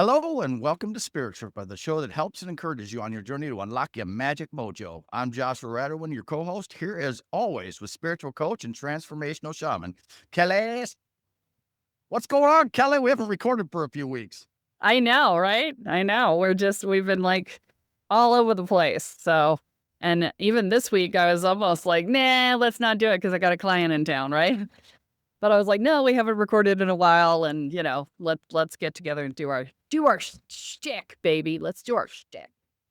Hello and welcome to Spirit Sherpa, the show that helps and encourages you on your journey to unlock your magic mojo. I'm Joshua Radewan, your co-host, here as always with spiritual coach and transformational shaman, Kelle. What's going on, Kelle? We haven't recorded for a few weeks. I know, right? I know. We've been like all over the place. So, and even this week, I was almost like, nah, let's not do it because I got a client in town, right? But I was like, no, we haven't recorded in a while, and let's get together and do our shtick, baby. Let's do our shtick.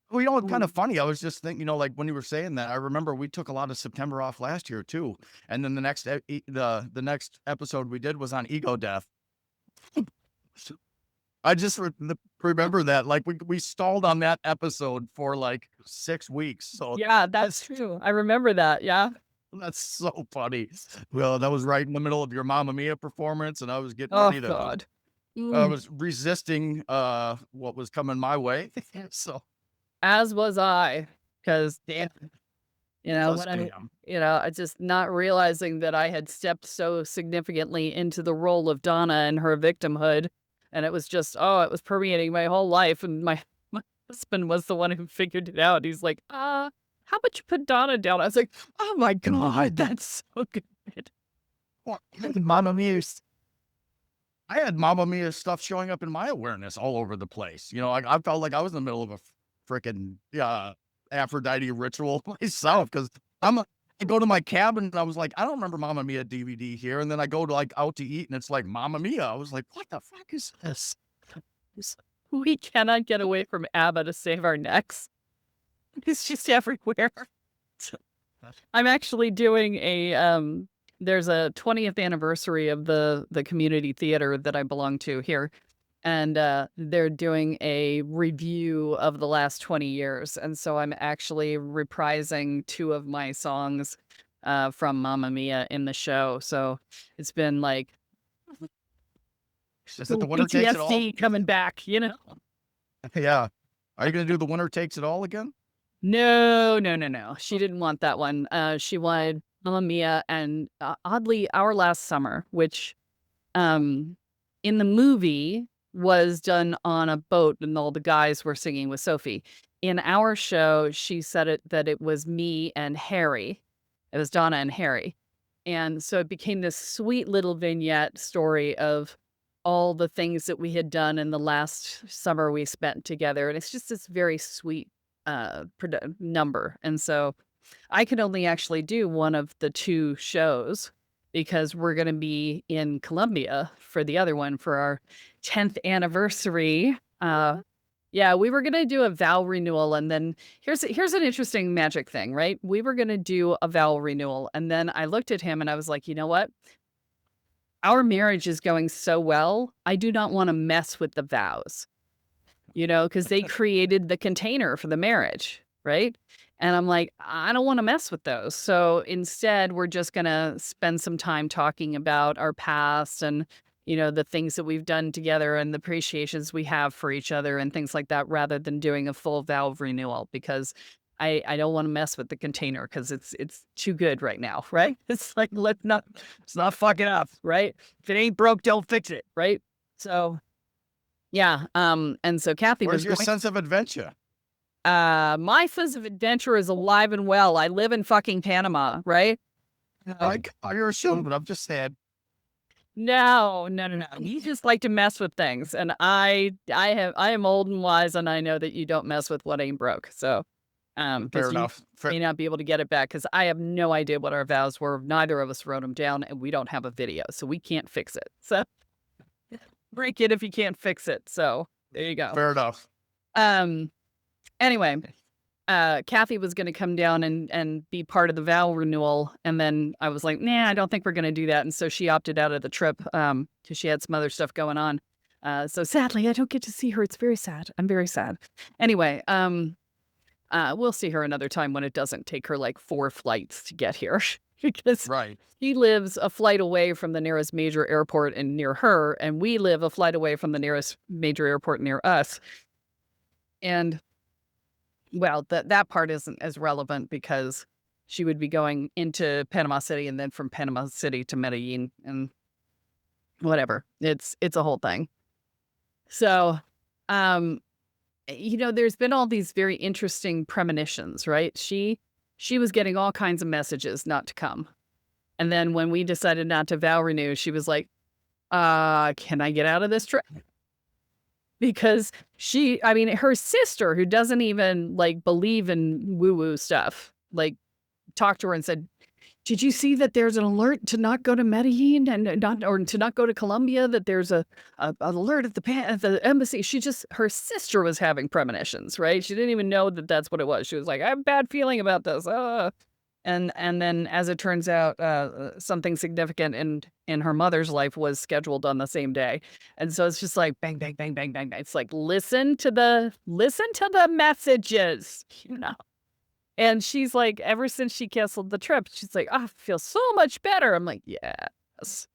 Well, it's kind Ooh. of funny. I was just thinking, like when you were saying that, I remember we took a lot of September off last year too. And then the next episode we did was on ego death. I just remember that, like, we stalled on that episode for, like, 6 weeks, so Yeah, that's that's true. I remember that. Yeah. that's so funny. Well, that was right in the middle of your Mamma Mia performance, and I was getting Oh ready to God. I Mm. was resisting, what was coming my way, so As was I, because damn. just When damn. I just not realizing that I had stepped so significantly into the role of Donna and her victimhood. And it was just, it was permeating my whole life. And my husband was the one who figured it out. He's like, how about you put Donna down? I was like, oh my God, that's so good. Well, Mamma Mia I had Mamma Mia stuff showing up in my awareness all over the place, I felt like I was in the middle of a frickin', Aphrodite ritual myself 'cause I'm a I go to my cabin and I was like, "I don't remember Mamma Mia DVD here," and then I go to, like, out to eat and it's like, Mamma Mia. I was like, "What the fuck is this?" It's- We cannot get away from ABBA to save our necks. It's just everywhere. I'm actually doing there's a 20th anniversary of the community theater that I belong to here, and, they're doing a review of the last 20 years, and so I'm actually reprising 2 of my songs, from Mamma Mia in the show, so it's been like Is it the little winner takes it all? PTSD coming back, you know? Yeah. Are you gonna do the winner takes it all again? No, no, no, no. She didn't want that one. She wanted Mamma Mia and, oddly, Our Last Summer, which, um, in the movie was done on a boat and all the guys were singing with Sophie. In our show, she said that it was me and Harry. It was Donna and Harry. And so it became this sweet little vignette story of all the things that we had done in the last summer we spent together. And it's just this very sweet number. And so I could only actually do one of the 2 shows because we're gonna be in Colombia for the other one for our 10th anniversary. Yeah, we were gonna do a vow renewal, and then here's an interesting magic thing, right? We were gonna do a vow renewal, and then I looked at him and I was like, "You know what? Our marriage is going so well, I do not wanna mess with the vows." Because they created the container for the marriage, right? And I'm like, I don't want to mess with those. So instead, we're just going to spend some time talking about our past and, the things that we've done together and the appreciations we have for each other and things like that, rather than doing a full valve renewal because I don't want to mess with the container because it's too good right now, right? It's like, let's not fuck it up, right? If it ain't broke, don't fix it, right? So yeah, and so Kathy Where's was your going sense of adventure? my sense of adventure is alive and well. I live in fucking Panama, right? I Um, you're assuming, but I'm just saying. no, no, no, no. You just like to mess with things, and I am old and wise, and I know that you don't mess with what ain't broke. So, Fair because you enough. Fair may not be able to get it back, because I have no idea what our vows were. Neither of us wrote them down, and we don't have a video, so we can't fix it. So break it if you can't fix it. So there you go. fair enough. Um. Anyway, Kathy was gonna come down and be part of the vow renewal, and then I was like, "Nah, I don't think we're gonna do that," and so she opted out of the trip, because she had some other stuff going on. So sadly, I don't get to see her, it's very sad, I'm very sad. Anyway, we'll see her another time when it doesn't take her, like, 4 flights to get here, because Right. she lives a flight away from the nearest major airport and near her, and we live a flight away from the nearest major airport near us, and well, that part isn't as relevant because she would be going into Panama City and then from Panama City to Medellin and whatever. It's a whole thing. So, um, there's been all these very interesting premonitions, right? She was getting all kinds of messages not to come. And then when we decided not to vow renew, she was like, can I get out of this trip? Because her sister, who doesn't even like believe in woo woo stuff, like talked to her and said, did you see that there's an alert to not go to Medellin and not, or to not go to Colombia, that there's an alert at the embassy? Her sister was having premonitions, right? She didn't even know that that's what it was. She was like, I have a bad feeling about this. And then, as it turns out, something significant in her mother's life was scheduled on the same day, and so it's just like bang, bang, bang, bang, bang, bang. It's like listen to the messages, And she's like, ever since she canceled the trip, she's like, I feel so much better. I'm like, yes.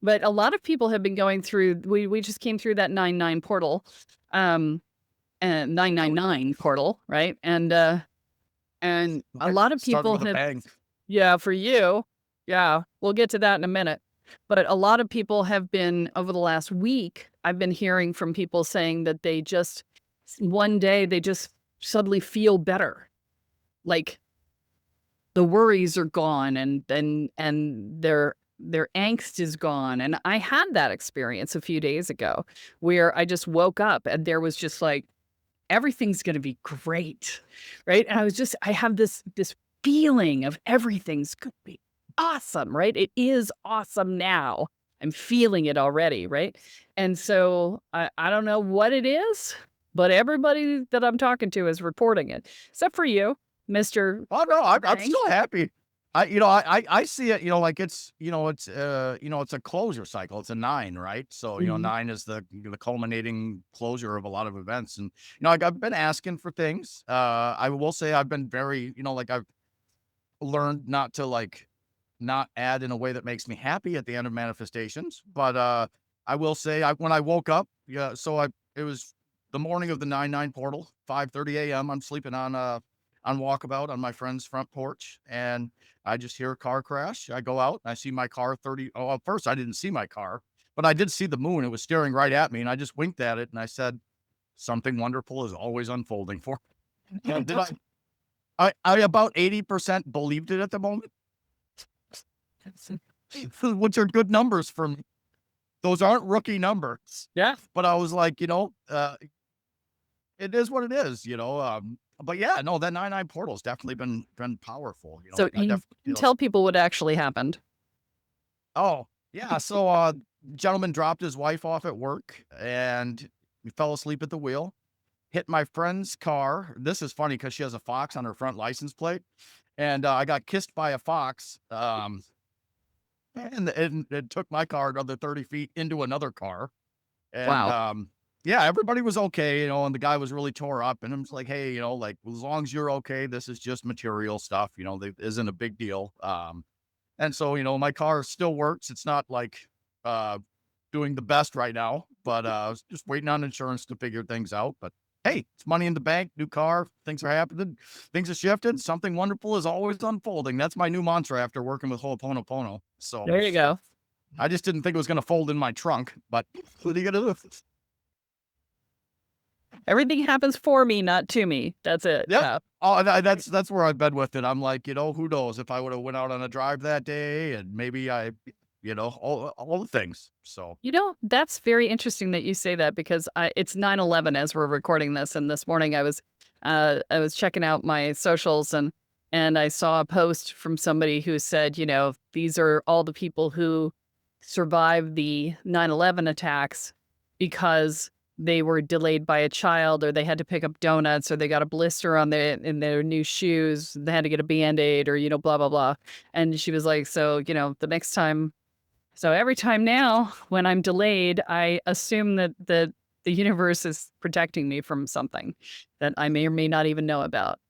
But a lot of people have been going through. We just came through that 99 portal, and 999 portal, right? And a lot of Started people with a have, bang. yeah, for you. Yeah, we'll get to that in a minute. But a lot of people have been, over the last week, I've been hearing from people saying that one day they just suddenly feel better. Like the worries are gone and their angst is gone. And I had that experience a few days ago where I just woke up and there was just like, everything's going to be great, right? And I have this feeling of everything's going to be awesome, right? It is awesome now. I'm feeling it already, right? And so I don't know what it is, but everybody that I'm talking to is reporting it, except for you, Mr. Oh no, I'm Bang. still happy. I see it, like it's a closure cycle. It's a 9, right? So, Mhm. 9 is the culminating closure of a lot of events. And, like I've been asking for things. I will say I've been very, like I've learned not to not add in a way that makes me happy at the end of manifestations. But I will say when I woke up, it was the morning of the 9/9 portal, 5:30 a.m. I'm sleeping on walkabout on my friend's front porch, and I just hear a car crash. I go out and I see my car 30. Oh, at first I didn't see my car, but I did see the moon. It was staring right at me, and I just winked at it and I said, something wonderful is always unfolding for me. And did I about 80% believed it at the moment, which are good numbers for me. Those aren't rookie numbers, Yeah. but I was like, it is what it is, but yeah, no, that 9/9 portal's definitely been powerful, So I you definitely can tell people what actually happened. Oh, yeah, so, gentleman dropped his wife off at work, and he fell asleep at the wheel, hit my friend's car. This is funny because she has a fox on her front license plate, and, I got kissed by a fox, and it took my car another 30 feet into another car. And, Wow. yeah, everybody was okay, and the guy was really tore up, and I'm just like, "Hey, like, as long as you're okay, this is just material stuff, that isn't a big deal." And so, my car still works. It's not like, uh, doing the best right now, but, I was just waiting on insurance to figure things out. But hey, it's money in the bank, new car, things are happening, things are shifted. Something wonderful is always unfolding. That's my new mantra after working with Ho'oponopono. So There you go. I just didn't think it was going to fold in my trunk, but what are you going to do? Everything happens for me, not to me. That's it. Yep. Yeah. Oh, that's where I've been with it. I'm like, who knows if I would have went out on a drive that day and maybe all the things. So That's very interesting that you say that because it's 9/11 as we're recording this, and this morning I was checking out my socials and I saw a post from somebody who said, these are all the people who survived the 9/11 attacks because they were delayed by a child or they had to pick up donuts or they got a blister in their new shoes, they had to get a Band-Aid or blah blah blah. And she was like, so, the next time, so every time now when I'm delayed, I assume that the universe is protecting me from something that I may or may not even know about.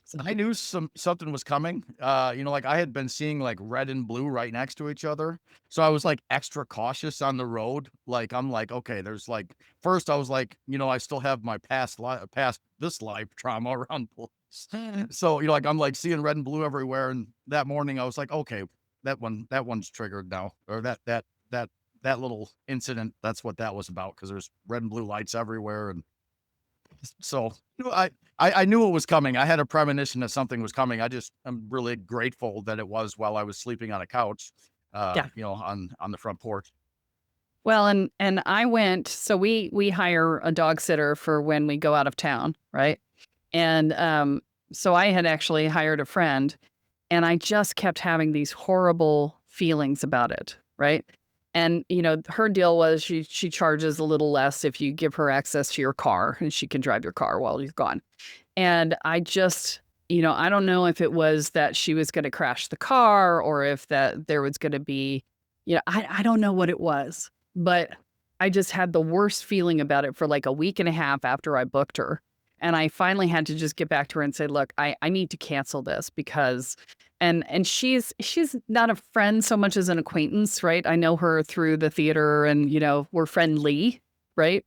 So, I knew something was coming. Like I had been seeing like red and blue right next to each other. So I was like extra cautious on the road. Like I'm like, okay, there's like first I was like, I still have my past this life trauma around police. So, like I'm like seeing red and blue everywhere. And that morning I was like, okay, that one's triggered now. Or that that little incident, that's what that was about, because there's red and blue lights everywhere. And so, I knew it was coming. I had a premonition that something was coming. I'm really grateful that it was while I was sleeping on a couch, Yeah. on the front porch. Well, and I went, so we hire a dog sitter for when we go out of town, right? And so I had actually hired a friend, and I just kept having these horrible feelings about it, right? And her deal was she charges a little less if you give her access to your car, and she can drive your car while you're gone. And I just, I don't know if it was that she was going to crash the car, or if that there was going to be, I don't know what it was, but I just had the worst feeling about it for like a week and a half after I booked her. And I finally had to just get back to her and say, look, I need to cancel this because, and she's not a friend so much as an acquaintance, right? I know her through the theater, and, we're friendly, right?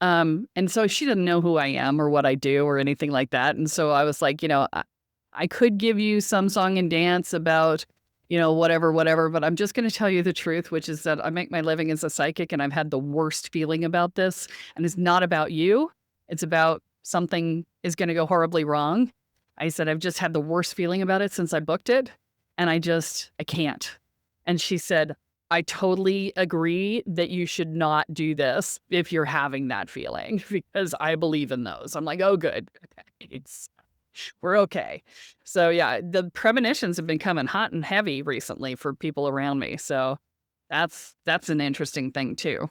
And so she didn't know who I am or what I do or anything like that. And so I was like, I could give you some song and dance about, whatever, but I'm just going to tell you the truth, which is that I make my living as a psychic, and I've had the worst feeling about this. And it's not about you. It's about something is going to go horribly wrong. I said, I've just had the worst feeling about it since I booked it. And I can't. And she said, I totally agree that you should not do this if you're having that feeling, because I believe in those. I'm like, oh, good. Okay. We're okay. So yeah, the premonitions have been coming hot and heavy recently for people around me. So that's an interesting thing too.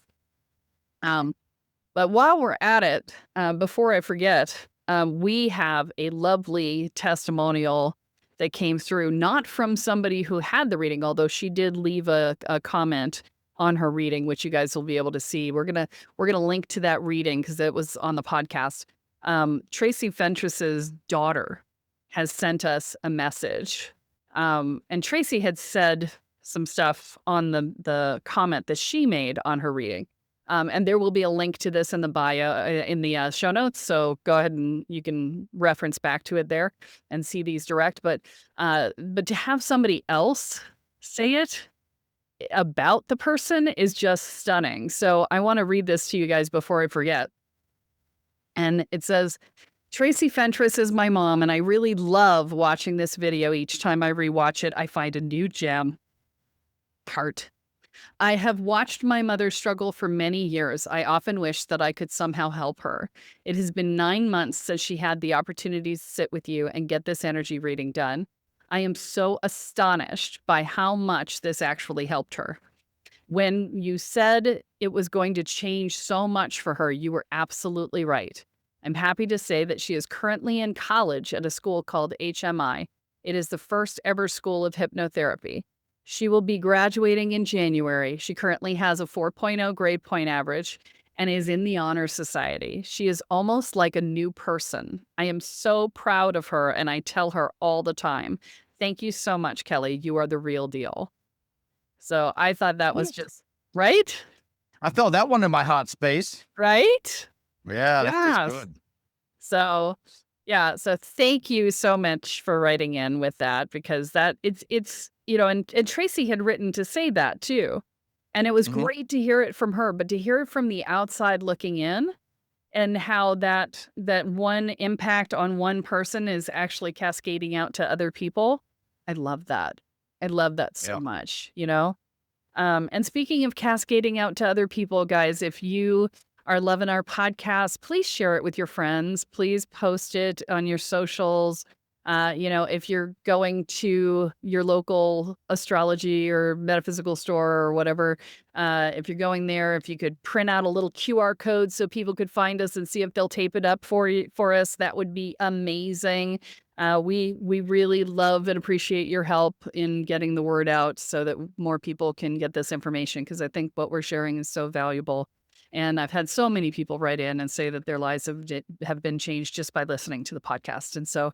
But while we're at it, before I forget, we have a lovely testimonial that came through, not from somebody who had the reading, although she did leave a comment on her reading, which you guys will be able to see. We're gonna link to that reading because it was on the podcast. Tracy Fentress's daughter has sent us a message, and Tracy had said some stuff on the comment that she made on her reading. And there will be a link to this in the bio, in the show notes. So go ahead and you can reference back to it there and see these direct. But to have somebody else say it about the person is just stunning. So I want to read this to you guys before I forget. And it says, Tracy Fentress is my mom, and I really love watching this video. Each time I rewatch it, I find a new gem. Heart. I have watched my mother struggle for many years. I often wish that I could somehow help her. It has been 9 months since she had the opportunity to sit with you and get this energy reading done. I am so astonished by how much this actually helped her. When you said it was going to change so much for her, you were absolutely right. I'm happy to say that she is currently in college at a school called HMI. It is the first ever school of hypnotherapy. She will be graduating in January. She currently has a 4.0 grade point average and is in the Honor Society. She is almost like a new person. I am so proud of her, and I tell her all the time, thank you so much, Kelle. You are the real deal. So I thought that was just, right? I felt that one in my hot space. Right? Yeah, that's Yes. good. So yeah, so thank you so much for writing in with that, because that it's and Tracy had written to say that too. And it was great to hear it from her, but to hear it from the outside looking in, and how that one impact on one person is actually cascading out to other people. I love that. I love that so much, And speaking of cascading out to other people, guys, if you are loving our podcast, please share it with your friends. Please post it on your socials. If you're going to your local astrology or metaphysical store or whatever, if you're going there, if you could print out a little QR code so people could find us and see if they'll tape it up for us, that would be amazing. We really love and appreciate your help in getting the word out so that more people can get this information, because I think what we're sharing is so valuable. And I've had so many people write in and say that their lives have been changed just by listening to the podcast. And so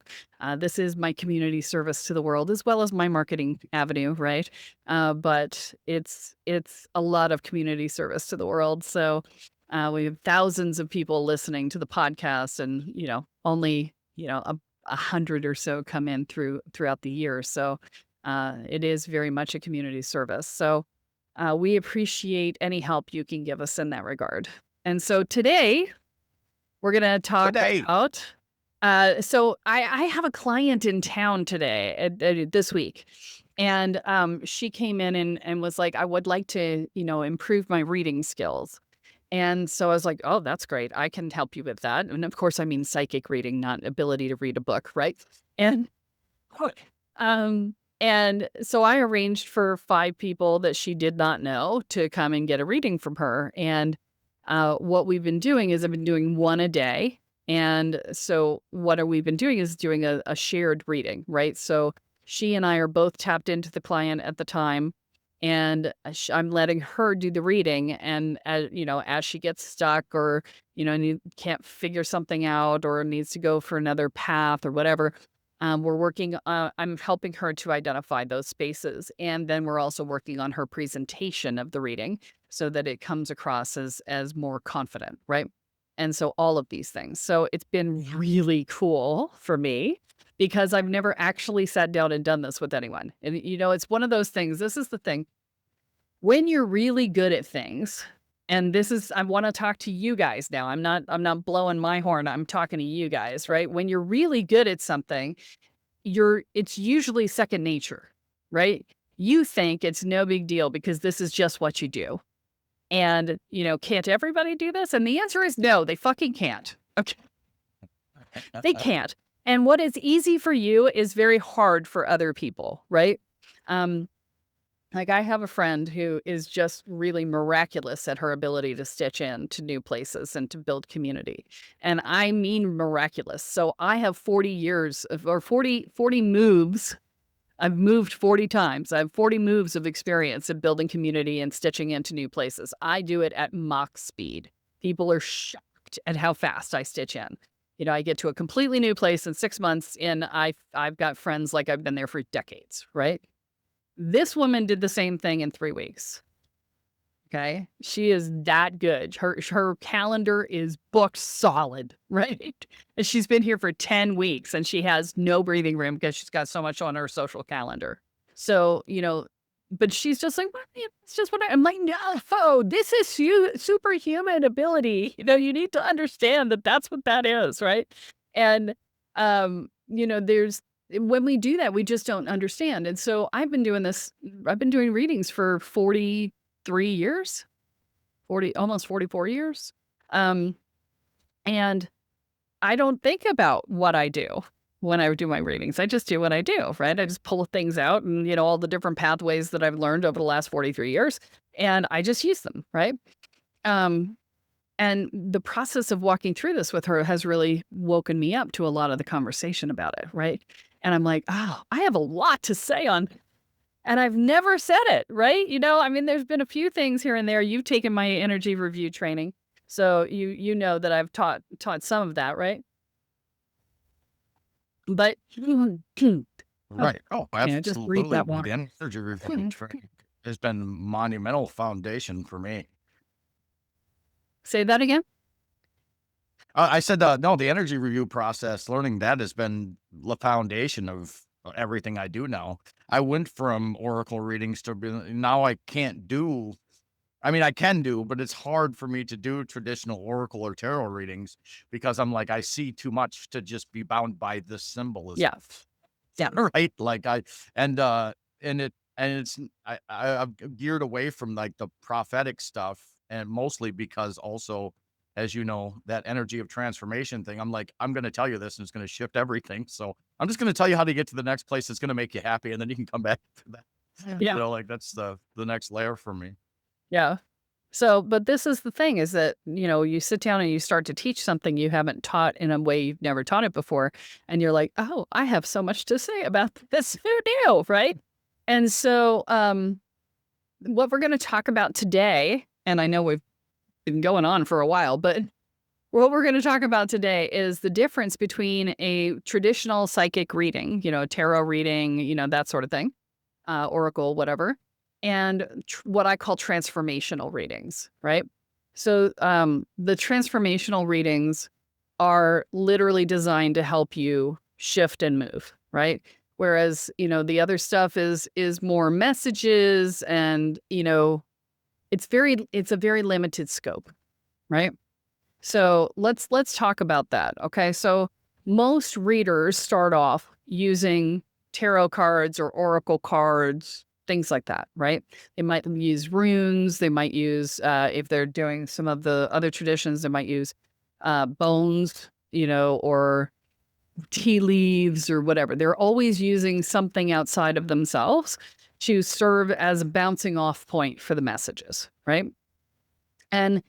this is my community service to the world, as well as my marketing avenue, right? But it's a lot of community service to the world. So we have thousands of people listening to the podcast, and only 100 or so come in throughout the year. So it is very much a community service. So We appreciate any help you can give us in that regard. And so today we're going to talk about, so I have a client in town today, this week. And she came in and was like, I would like to, improve my reading skills. And so I was like, oh, that's great. I can help you with that. And of course, I mean psychic reading, not ability to read a book, right? And and so I arranged for 5 people that she did not know to come and get a reading from her. And what we've been doing is I've been doing one a day. And so what we've been doing is doing a shared reading, right? So she and I are both tapped into the client at the time. And I'm letting her do the reading. And as she gets stuck or, can't figure something out or needs to go for another path or whatever, we're working, I'm helping her to identify those spaces. And then we're also working on her presentation of the reading so that it comes across as more confident, right? And so all of these things. So it's been really cool for me because I've never actually sat down and done this with anyone. And, it's one of those things. This is the thing. When you're really good at things, and this is, I want to talk to you guys now. I'm not blowing my horn. I'm talking to you guys, right? When you're really good at something, it's usually second nature, right? You think it's no big deal because this is just what you do. And, can't everybody do this? And the answer is no, they fucking can't. Okay. They can't. And what is easy for you is very hard for other people, right? Like I have a friend who is just really miraculous at her ability to stitch in to new places and to build community. And I mean miraculous. So I have 40 years or 40 moves. I've moved 40 times. I have 40 moves of experience in building community and stitching into new places. I do it at Mach speed. People are shocked at how fast I stitch in. I get to a completely new place in 6 months and I've got friends like I've been there for decades, right? This woman did the same thing in 3 weeks. Okay. She is that good. Her calendar is booked solid, right? And she's been here for 10 weeks and she has no breathing room because she's got so much on her social calendar. So, but she's just like, well, it's just what I'm like, no, this is superhuman ability. You need to understand that that's what that is. Right. And, when we do that, we just don't understand. And so I've been doing readings for 43 years, almost 44 years. And I don't think about what I do when I do my readings. I just do what I do, right? I just pull things out and, all the different pathways that I've learned over the last 43 years, and I just use them, right? And the process of walking through this with her has really woken me up to a lot of the conversation about it, right? And I'm like, oh, I have a lot to say on, and I've never said it, right? There's been a few things here and there. You've taken my energy review training, so you know that I've taught some of that, right? But Right. Oh, yeah, just read absolutely. that one. The energy review training has been monumental foundation for me. Say that again. I said, no, the energy review process, learning that has been the foundation of everything I do now. I went from oracle readings to now I can't do, I can do, but it's hard for me to do traditional oracle or tarot readings because I'm like, I see too much to just be bound by this symbolism. Yeah. Yeah. Right. Like I've geared away from like the prophetic stuff, and mostly because also, as you know, that energy of transformation thing, I'm like, I'm going to tell you this and it's going to shift everything. So I'm just going to tell you how to get to the next place that's going to make you happy. And then you can come back to that. Yeah. Like that's the next layer for me. Yeah. So, but this is the thing is that, you sit down and you start to teach something you haven't taught in a way you've never taught it before. And you're like, oh, I have so much to say about this. Who knew? Right. And so, what we're going to talk about today, and I know we've been going on for a while, but what we're going to talk about today is the difference between a traditional psychic reading, tarot reading, that sort of thing, oracle, whatever, and what I call transformational readings, right? So the transformational readings are literally designed to help you shift and move, right? Whereas, the other stuff is more messages and, it's a very limited scope, right? So let's talk about that. Okay. So most readers start off using tarot cards or oracle cards, things like that, right? They might use runes. They might use, if they're doing some of the other traditions, they might use bones, or tea leaves or whatever. They're always using something outside of themselves to serve as a bouncing off point for the messages, right? And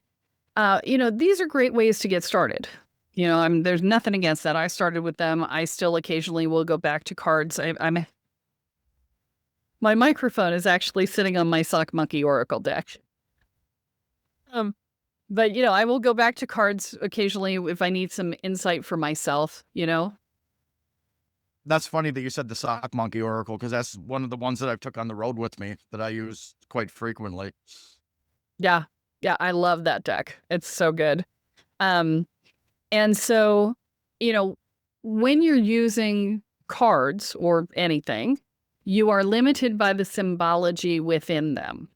these are great ways to get started. There's nothing against that. I started with them. I still occasionally will go back to cards. My microphone is actually sitting on my Sock Monkey Oracle deck. But I will go back to cards occasionally if I need some insight for myself. That's funny that you said the Sock Monkey Oracle, because that's one of the ones that I've took on the road with me that I use quite frequently. Yeah. Yeah, I love that deck. It's so good. And so, when you're using cards or anything, you are limited by the symbology within them.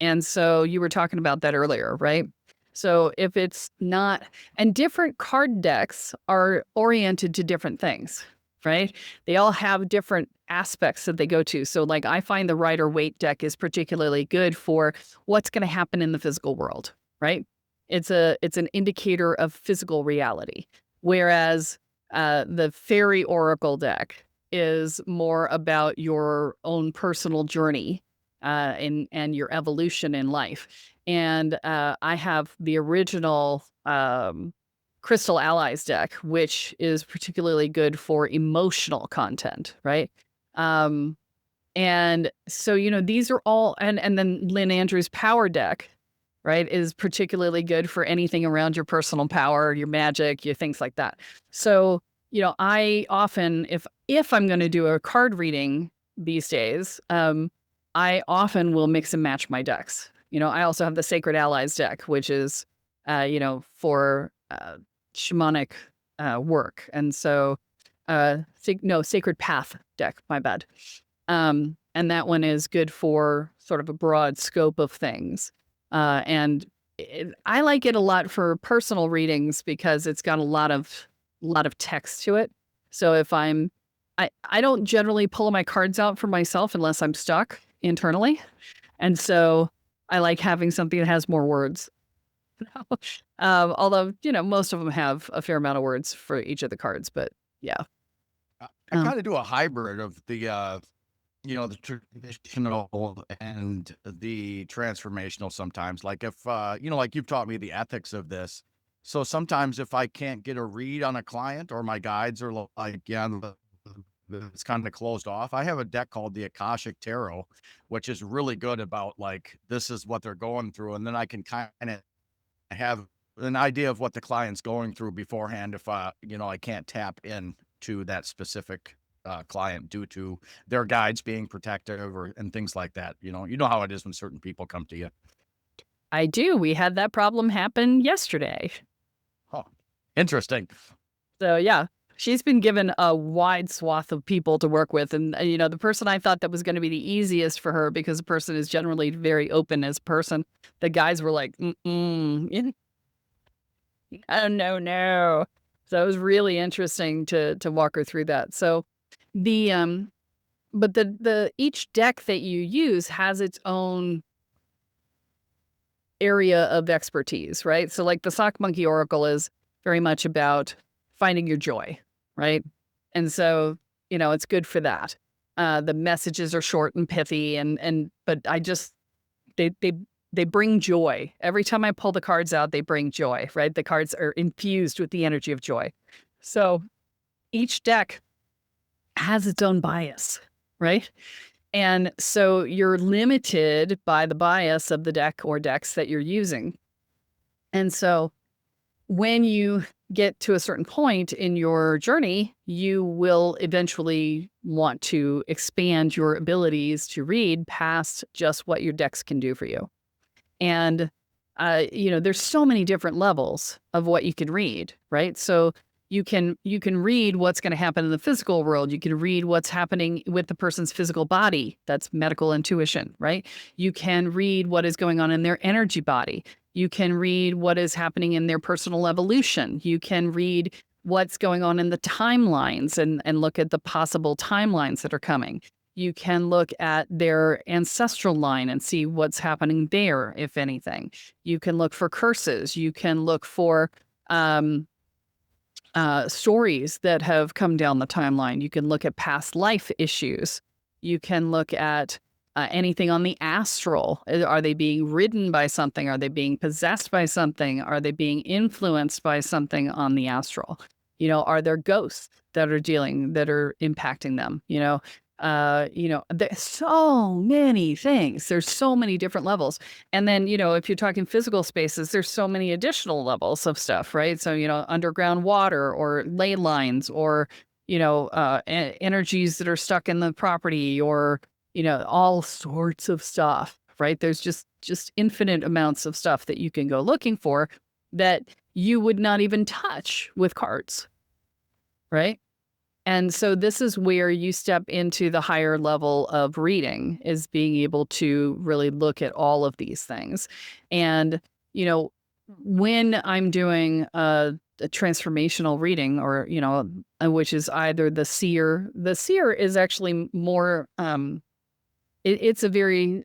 And so you were talking about that earlier, right? So if it's not, and different card decks are oriented to different things, right? They all have different aspects that they go to. So like I find the Rider-Waite deck is particularly good for what's going to happen in the physical world, right? It's an indicator of physical reality. Whereas the Fairy Oracle deck is more about your own personal journey and your evolution in life. And I have the original Crystal Allies deck, which is particularly good for emotional content, right? And so, these are all, and then Lynn Andrews' Power deck, right, is particularly good for anything around your personal power, your magic, your things like that. So, I often, if I'm going to do a card reading these days, I often will mix and match my decks. I also have the Sacred Allies deck, which is, for shamanic work. And so, Sacred Path deck, my bad. And that one is good for sort of a broad scope of things. And I like it a lot for personal readings because it's got a lot of text to it. So if I don't generally pull my cards out for myself unless I'm stuck internally. And so I like having something that has more words. Although, most of them have a fair amount of words for each of the cards, but yeah. I kind of do a hybrid of the the traditional and the transformational sometimes. Like if, like you've taught me the ethics of this. So sometimes if I can't get a read on a client or my guides are like, it's kind of closed off, I have a deck called the Akashic Tarot, which is really good about like, this is what they're going through. And then I can kind of have an idea of what the client's going through beforehand if, I can't tap in to that specific client due to their guides being protective and things like that. You know how it is when certain people come to you. I do. We had that problem happen yesterday. Oh, interesting. So yeah, she's been given a wide swath of people to work with. And, the person I thought that was going to be the easiest for her because the person is generally very open as a person. The guys were like, oh, no. So it was really interesting to walk her through that. So but each deck that you use has its own area of expertise, right? So like the Sock Monkey Oracle is very much about finding your joy, right? And so, it's good for that. The messages are short and pithy but they bring joy. Every time I pull the cards out, they bring joy, right? The cards are infused with the energy of joy. So each deck has its own bias, right? And so you're limited by the bias of the deck or decks that you're using. And so when you get to a certain point in your journey, you will eventually want to expand your abilities to read past just what your decks can do for you. And, there's so many different levels of what you can read, right? So You can read what's going to happen in the physical world. You can read what's happening with the person's physical body. That's medical intuition, right? You can read what is going on in their energy body. You can read what is happening in their personal evolution. You can read what's going on in the timelines and look at the possible timelines that are coming. You can look at their ancestral line and see what's happening there, if anything. You can look for curses. You can look for stories that have come down the timeline. You can look at past life issues. You can look at anything on the astral. Are they being ridden by something? Are they being possessed by something? Are they being influenced by something on the astral? Are there ghosts that are impacting them? There's so many things. There's so many different levels. And then, if you're talking physical spaces, there's so many additional levels of stuff, right? So, underground water or ley lines or, energies that are stuck in the property or, all sorts of stuff, right? There's just infinite amounts of stuff that you can go looking for that you would not even touch with cards, right? And so this is where you step into the higher level of reading, is being able to really look at all of these things. And, when I'm doing a transformational reading or, which is either the seer is actually more, it's a very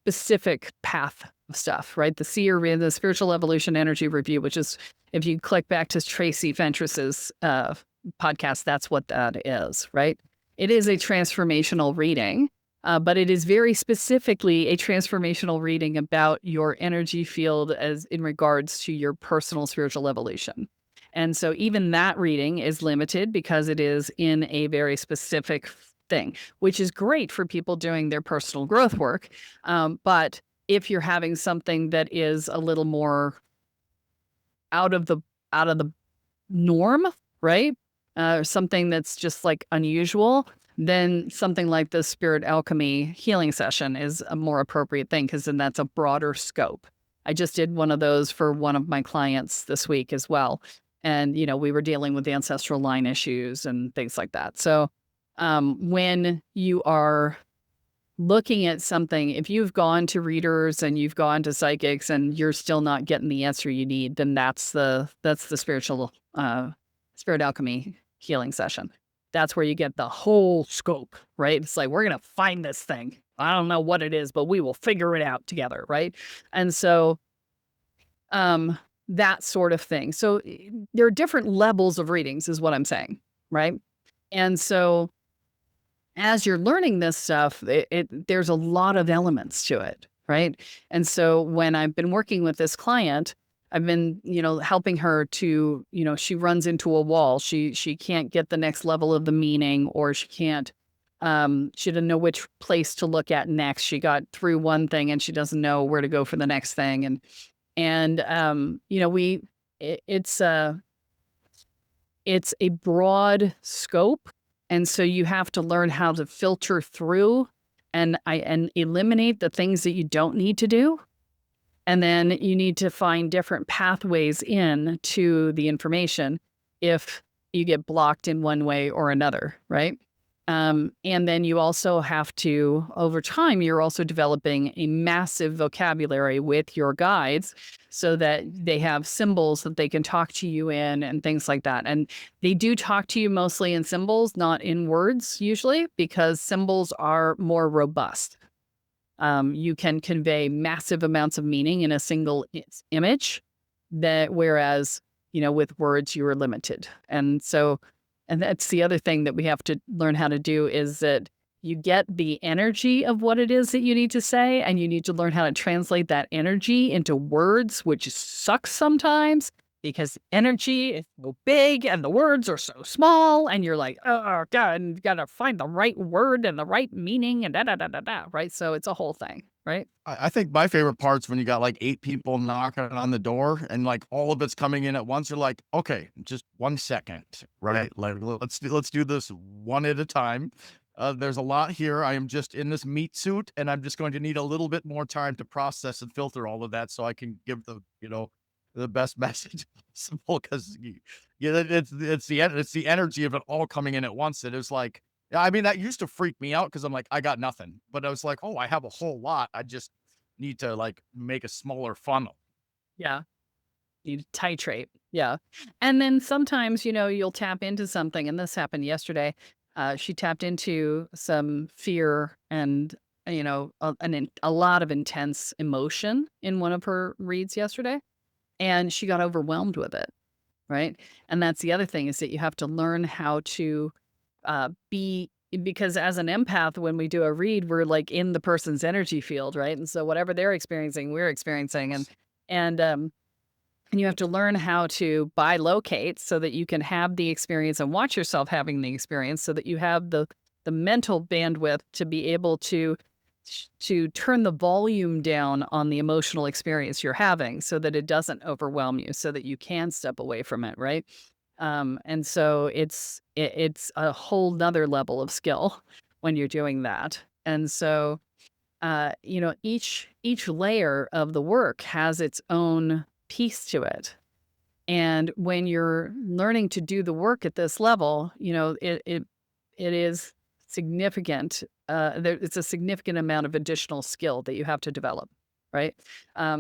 specific path of stuff, right? The seer in the spiritual evolution energy review, which is, if you click back to Tracy Ventress's podcast, that's what that is, right? It is a transformational reading, but it is very specifically a transformational reading about your energy field as in regards to your personal spiritual evolution. And so even that reading is limited because it is in a very specific thing, which is great for people doing their personal growth work. But if you're having something that is a little more out of the norm, right? Something that's just like unusual, then something like the Spirit Alchemy healing session is a more appropriate thing, because then that's a broader scope. I just did one of those for one of my clients this week as well. And, we were dealing with the ancestral line issues and things like that. So when you are looking at something, if you've gone to readers and you've gone to psychics and you're still not getting the answer you need, then that's the spiritual Spirit Alchemy healing session. That's where you get the whole scope, right? It's like, we're going to find this thing. I don't know what it is, but we will figure it out together, right? And so that sort of thing. So there are different levels of readings is what I'm saying, right? And so as you're learning this stuff, there's a lot of elements to it, right? And so when I've been working with this client, I've been, helping her to, she runs into a wall. She can't get the next level of the meaning, or she can't, she doesn't know which place to look at next. She got through one thing and she doesn't know where to go for the next thing. It's a broad scope. And so you have to learn how to filter through and eliminate the things that you don't need to do. And then you need to find different pathways in to the information if you get blocked in one way or another, right? And then you also have to, over time, you're also developing a massive vocabulary with your guides so that they have symbols that they can talk to you in and things like that. And they do talk to you mostly in symbols, not in words usually, because symbols are more robust. You can convey massive amounts of meaning in a single image, whereas, with words, you are limited. And that's the other thing that we have to learn how to do, is that you get the energy of what it is that you need to say, and you need to learn how to translate that energy into words, which sucks sometimes because energy is so big and the words are so small, and you're like, oh God, and you gotta find the right word and the right meaning and da, right? So it's a whole thing, right? I think my favorite part's when you got like 8 people knocking on the door and like all of it's coming in at once. You're like, okay, just 1 second, right? Like let's do this one at a time. There's a lot here. I am just in this meat suit, and I'm just going to need a little bit more time to process and filter all of that so I can give the the best message possible, because yeah, it's the energy of it all coming in at once. It is like, yeah, I mean, that used to freak me out because I'm like, I got nothing, but I was like, oh, I have a whole lot. I just need to like make a smaller funnel. Yeah. You titrate. Yeah. And then sometimes, you'll tap into something, and this happened yesterday. She tapped into some fear and, a lot of intense emotion in one of her reads yesterday, and she got overwhelmed with it. Right. And that's the other thing, is that you have to learn how to be, because as an empath, when we do a read, we're like in the person's energy field. Right. And so whatever they're experiencing, we're experiencing. And and you have to learn how to bilocate so that you can have the experience and watch yourself having the experience, so that you have the mental bandwidth to be able to turn the volume down on the emotional experience you're having, so that it doesn't overwhelm you, so that you can step away from it, right? And so it's a whole nother level of skill when you're doing that. And so each layer of the work has its own piece to it. And when you're learning to do the work at this level, it is significant. It's a significant amount of additional skill that you have to develop, right?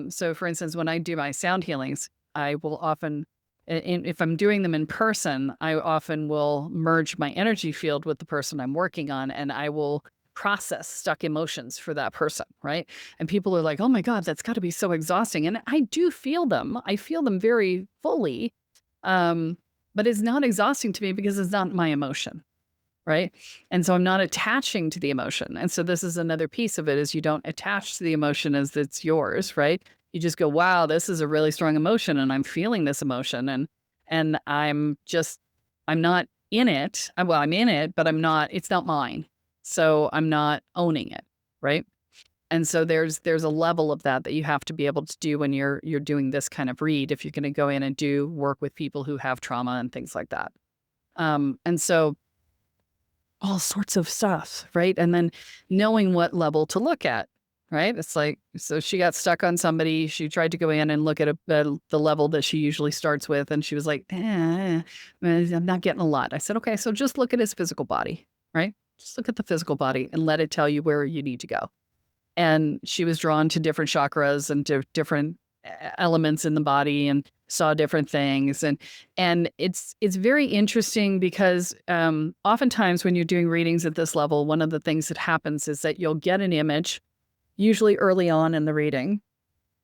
So, for instance, when I do my sound healings, I will often, if I'm doing them in person, I often will merge my energy field with the person I'm working on, and I will process stuck emotions for that person, right? And people are like, "Oh my God, that's got to be so exhausting." And I do feel them. I feel them very fully. Um, but it's not exhausting to me because it's not my emotion, right? And so I'm not attaching to the emotion. And so this is another piece of it, is you don't attach to the emotion as it's yours, right? You just go, "Wow, this is a really strong emotion, and I'm feeling this emotion." And I'm not in it. Well, I'm in it, but it's not mine. So I'm not owning it, right? And so there's a level of that you have to be able to do when you're doing this kind of read, if you're going to go in and do work with people who have trauma and things like that. And so all sorts of stuff, right? And then knowing what level to look at, right? It's like, so she got stuck on somebody. She tried to go in and look at the level that she usually starts with, and she was like, I'm not getting a lot. I said, okay, so just look at his physical body, right? Just look at the physical body and let it tell you where you need to go. And she was drawn to different chakras and to different elements in the body, and saw different things. And it's very interesting because oftentimes when you're doing readings at this level, one of the things that happens is that you'll get an image, usually early on in the reading,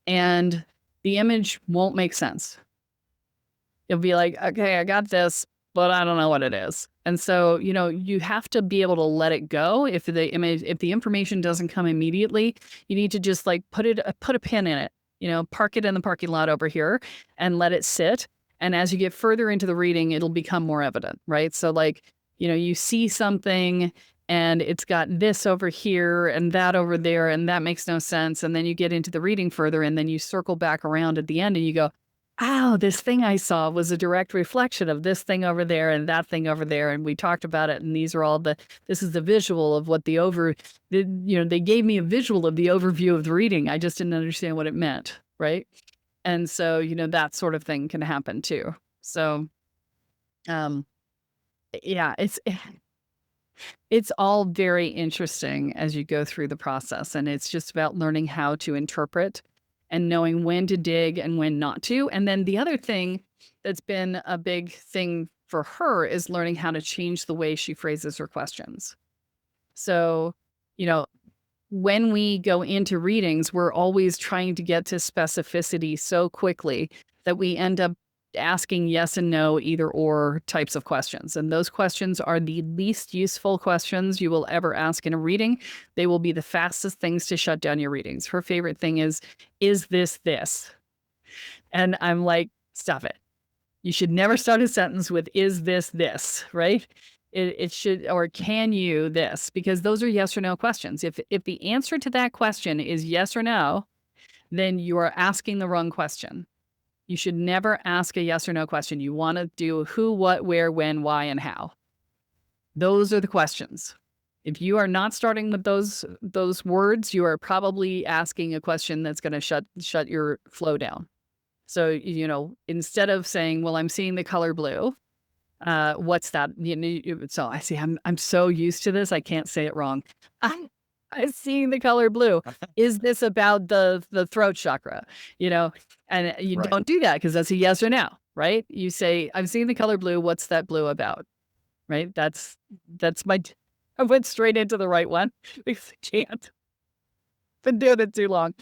and the image won't make sense. You'll be like, okay, I got this, but I don't know what it is. And so, you have to be able to let it go. If the information doesn't come immediately, you need to just like put a pin in it, park it in the parking lot over here and let it sit. And as you get further into the reading, it'll become more evident, right? So like, you see something and it's got this over here and that over there, and that makes no sense. And then you get into the reading further, and then you circle back around at the end and you go, "Oh, this thing I saw was a direct reflection of this thing over there and that thing over there. And we talked about it. And these are all this is the visual of what they gave me a visual of the overview of the reading. I just didn't understand what it meant." Right. And so, that sort of thing can happen too. So, um, yeah, it's all very interesting as you go through the process. And it's just about learning how to interpret and knowing when to dig and when not to. And then the other thing that's been a big thing for her is learning how to change the way she phrases her questions. So, when we go into readings, we're always trying to get to specificity so quickly that we end up asking yes and no, either or types of questions. And those questions are the least useful questions you will ever ask in a reading. They will be the fastest things to shut down your readings. Her favorite thing is this? And I'm like, stop it. You should never start a sentence with is this, right? It should, or can you this, because those are yes or no questions. If the answer to that question is yes or no, then you are asking the wrong question. You should never ask a yes or no question. You want to do who, what, where, when, why, and how. Those are the questions. If you are not starting with those words, you are probably asking a question that's going to shut your flow down. So, instead of saying, well, I'm seeing the color blue, what's that? So I see, I'm so used to this. I can't say it wrong. I'm, I'm seeing the color blue. Is this about the throat chakra? And you Right. don't do that because that's a yes or no, right? You say, I'm seeing the color blue. What's that blue about? Right? That's I went straight into the right one because I can't. Been doing it too long.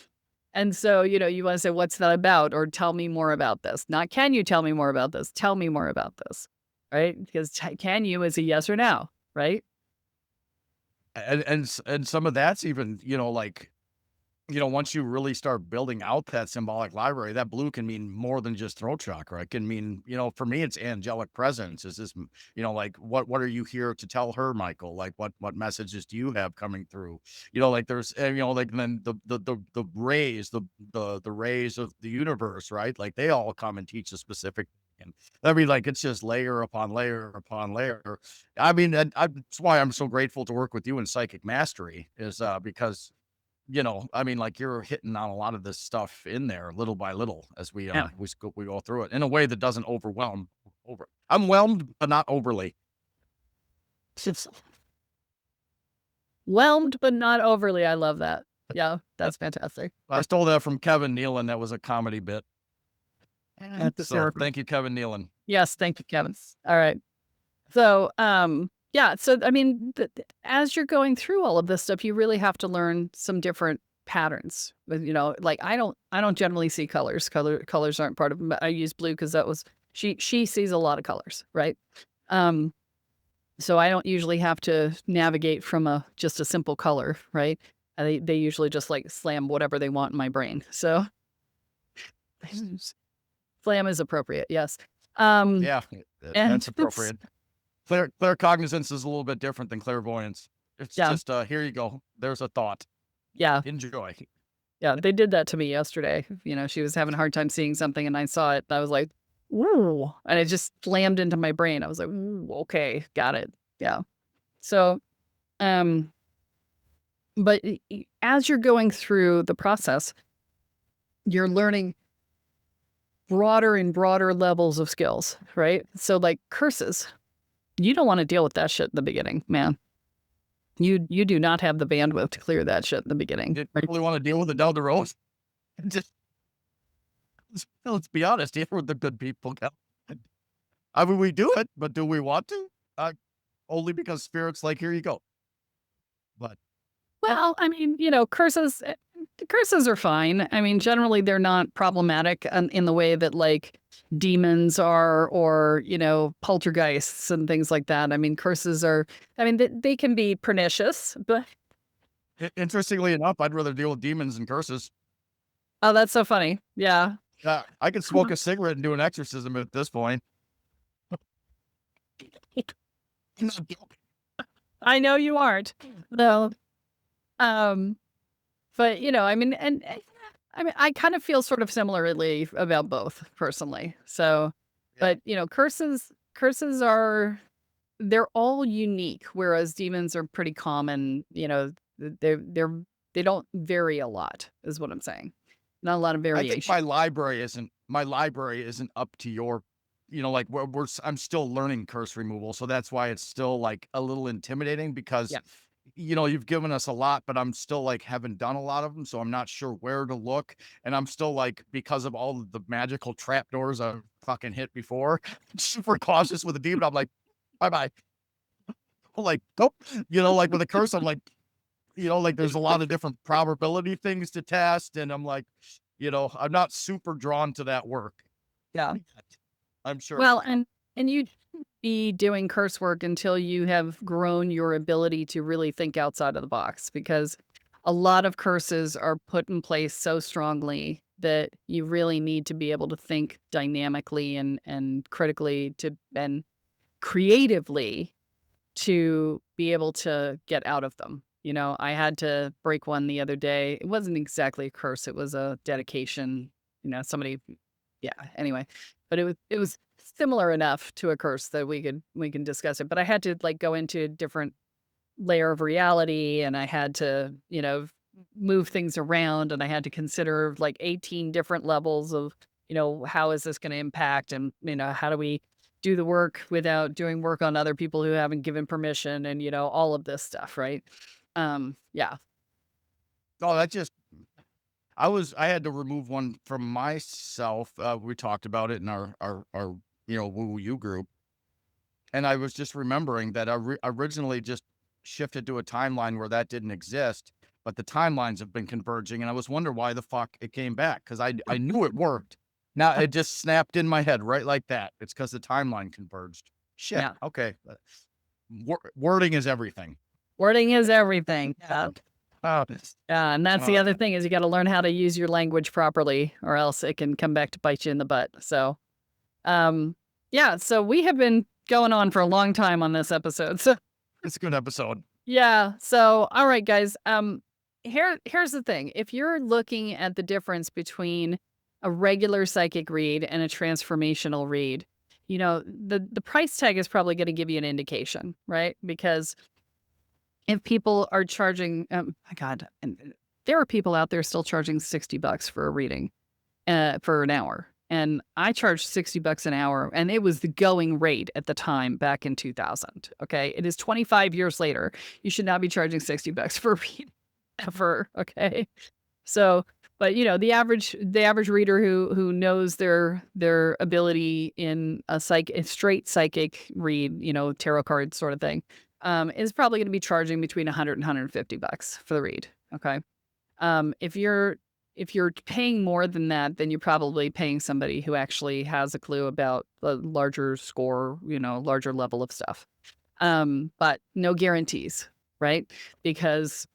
And so, you want to say, what's that about? Or tell me more about this. Not, can you tell me more about this? Tell me more about this. Right? Because can you is a yes or no. Right? And some of that's even, like, once you really start building out that symbolic library, that blue can mean more than just throat chakra. It can mean, for me, it's angelic presence. Is this, like, what are you here to tell her, Michael? Like, what messages do you have coming through? Like there's, like, and then the rays, the rays of the universe, right? Like they all come and teach a specific. And I mean, like, it's just layer upon layer upon layer. I mean, that's why I'm so grateful to work with you in psychic mastery is because I mean, like, you're hitting on a lot of this stuff in there little by little as Yeah. we go through it in a way that doesn't overwhelm. I'm whelmed, but not overly. Whelmed, but not overly. I love that. Yeah, that's fantastic. I stole that from Kevin Nealon. That was a comedy bit. At the So therapy. thank you, Kevin Nealon. Yes, thank you, Kevin. All right. So, yeah. So, I mean, as you're going through all of this stuff, you really have to learn some different patterns. But like I don't generally see colors. Colors aren't part of them. I use blue because that was she sees a lot of colors, right? Um, so I don't usually have to navigate from just a simple color, right? They usually just like slam whatever they want in my brain. So slam is appropriate, yes. Yeah, And that's appropriate. Claircognizance is a little bit different than clairvoyance. It's yeah, just, here you go. There's a thought. yeah, Enjoy. yeah. They did that to me yesterday. She was having a hard time seeing something, and I saw it. And I was like, "Ooh!" And it just slammed into my brain. I was like, "Ooh, okay, got it." Yeah. So, um, but as you're going through the process, you're learning broader and broader levels of skills, right? So, like curses, you don't want to deal with that shit in the beginning, man. You do not have the bandwidth to clear that shit in the beginning. You Right? really want to deal with it down the road? Just let's be honest here with the good people. I mean, we do it, but do we want to? Only because spirit's like, here you go. But Well, I mean, curses are fine. I mean, generally they're not problematic in the way that like demons are or, poltergeists and things like that. I mean, curses are, I mean, they can be pernicious, but interestingly enough, I'd rather deal with demons and curses. oh, that's so funny. Yeah. I could smoke a cigarette and do an exorcism at this point. I'm not joking. I know you aren't. No. Um, but I mean, and I mean, I kind of feel sort of similarly about both personally. So, Yeah. but curses are they're all unique, whereas demons are pretty common. They don't vary a lot, is what I'm saying. Not a lot of I think variation. my library isn't up to your, like I'm still learning curse removal, so that's why it's still like a little intimidating because Yeah. you've given us a lot, but I'm still like haven't done a lot of them, so I'm not sure where to look, and I'm still like because of all of the magical trapdoors I've fucking hit before, super cautious with a demon. I'm like, bye bye. Like, nope. Like with a curse, I'm like, like there's a lot of different probability things to test. And I'm like, I'm not super drawn to that work. Yeah. I'm sure. Well, and you be doing curse work until you have grown your ability to really think outside of the box because a lot of curses are put in place so strongly that you really need to be able to think dynamically and critically and creatively to be able to get out of them. I had to break one the other day. It wasn't exactly a curse, it was a dedication. Somebody yeah, anyway, but it was similar enough to a curse that we can discuss it. But I had to like go into a different layer of reality and I had to, move things around and I had to consider like 18 different levels of, how is this going to impact? And, how do we do the work without doing work on other people who haven't given permission and, all of this stuff. Right. Yeah. Oh, that just I had to remove one from myself. We talked about it in our Woo You group. And I was just remembering that originally just shifted to a timeline where that didn't exist, but the timelines have been converging, and I was wondering why the fuck it came back, because I knew it worked. Now it just snapped in my head right like that. It's because the timeline converged. Shit. Yeah. Okay. Wording is everything. Wording is everything. Yeah. Oh, And that's the other thing is you got to learn how to use your language properly or else it can come back to bite you in the butt. So, yeah, so we have been going on for a long time on this episode. So it's a good episode. yeah. So, all right, guys. Here's the thing. If you're looking at the difference between a regular psychic read and a transformational read, the price tag is probably going to give you an indication, right? Because if people are charging, my God, and there are people out there still charging $60 for a reading, for an hour. And I charged $60 an hour, and it was the going rate at the time back in 2000. Okay. It is 25 years later. You should not be charging $60 for a read ever. Okay. So, but the average reader who knows their ability in a straight psychic read, tarot card sort of thing, is probably going to be charging between $100 and $150 for the read. Okay. If you're paying more than that, then you're probably paying somebody who actually has a clue about the larger score, larger level of stuff. But no guarantees, right? Because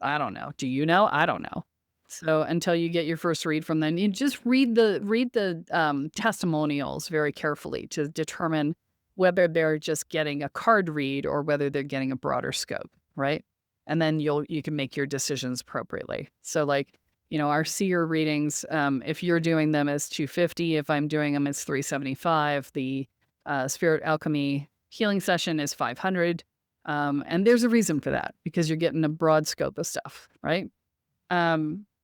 I don't know. Do you know? I don't know. So until you get your first read from them, you just read the testimonials very carefully to determine whether they're just getting a card read or whether they're getting a broader scope, right? And then you can make your decisions appropriately. So like, our seer readings, if you're doing them as $250, if I'm doing them as $375, the Spirit Alchemy healing session is $500. And there's a reason for that because you're getting a broad scope of stuff, right?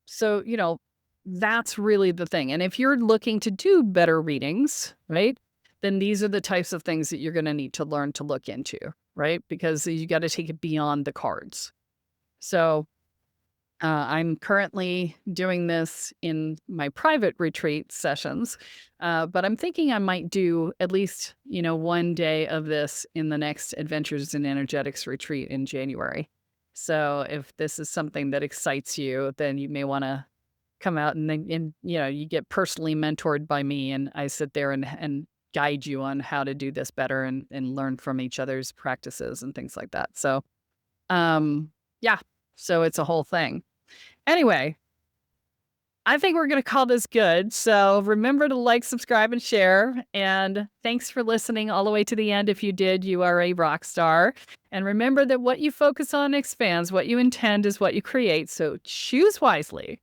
So, that's really the thing. And if you're looking to do better readings, right, then these are the types of things that you're going to need to learn to look into, right? Because you got to take it beyond the cards. So I'm currently doing this in my private retreat sessions, but I'm thinking I might do at least, one day of this in the next Adventures in Energetics retreat in January. So if this is something that excites you, then you may want to come out and you get personally mentored by me, and I sit there and guide you on how to do this better and learn from each other's practices and things like that. So, yeah. So it's a whole thing. Anyway, I think we're going to call this good. So remember to like, subscribe, and share. And thanks for listening all the way to the end. If you did, you are a rock star. And remember that what you focus on expands. What you intend is what you create. So choose wisely.